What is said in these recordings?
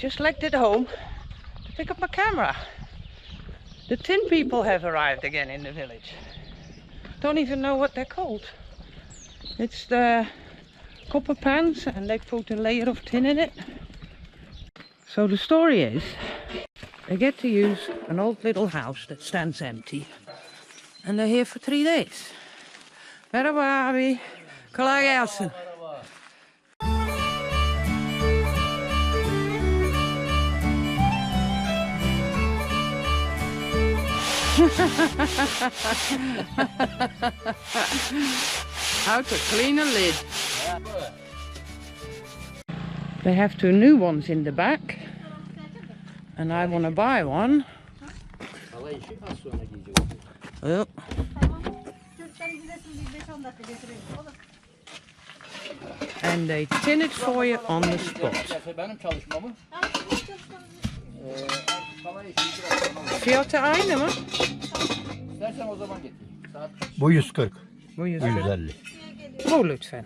just left it home to pick up my camera. The tin people have arrived again in the village. Don't even know what they're called. It's the copper pans and they put a layer of tin in it. So the story is, they get to use an old little house that stands empty. And they're here for 3 days. Merhaba abi. Kolay gelsin. How to clean a lid. They have 2 new ones in the back. And I want to buy one. Oh. And they tin it for you on the spot. Fiyatı aynı mı? Bu 140. Bu 140. 150. Bu lütfen.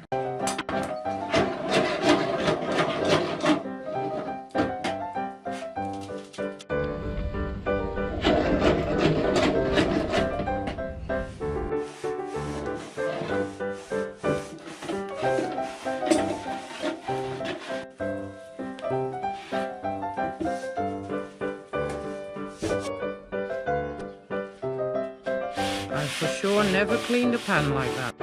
I for sure never cleaned a pan like that.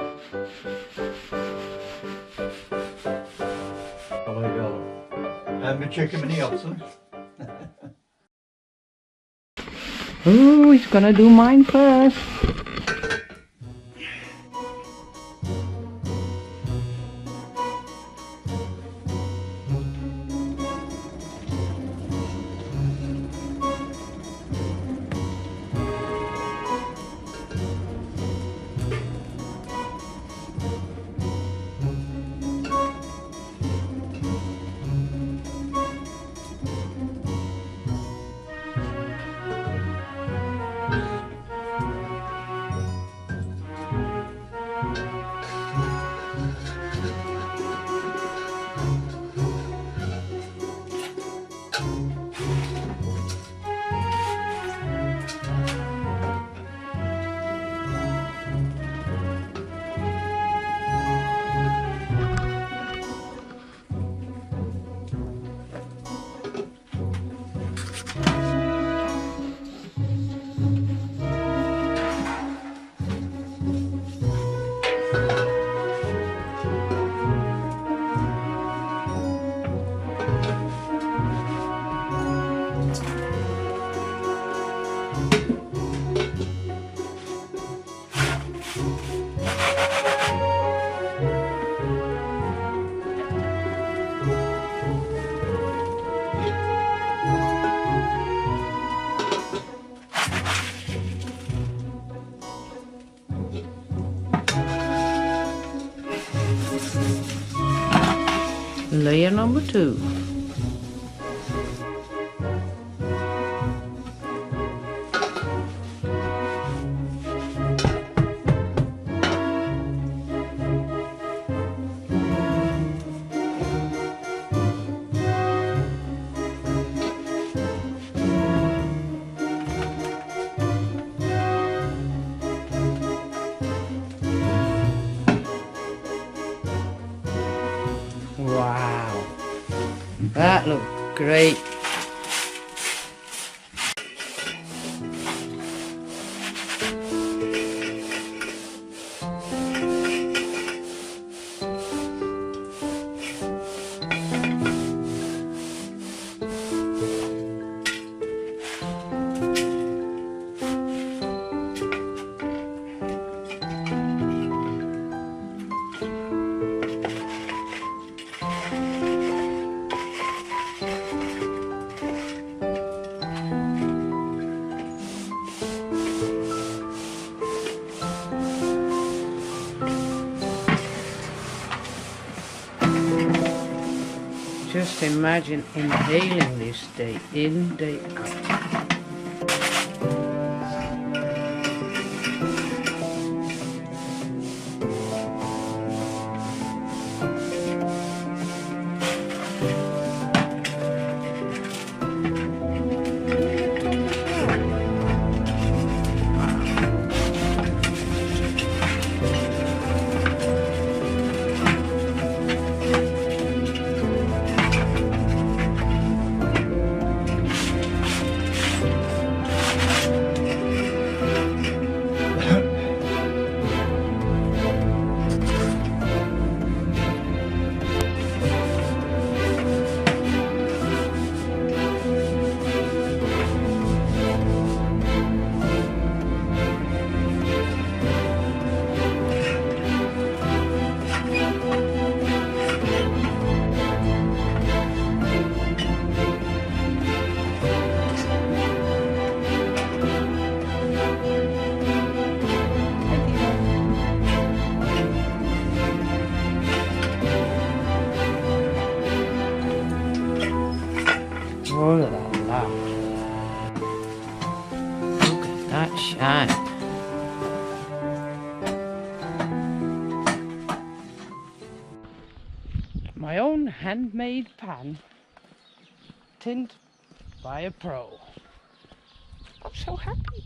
Hem bir çekimini yapsın. Ooh, he's gonna do mine first. Layer number 2. Wow, that looked great. Just imagine inhaling this day in, day out. Oh la la. Look at that shine. My own handmade pan, tinned by a pro. I'm so happy.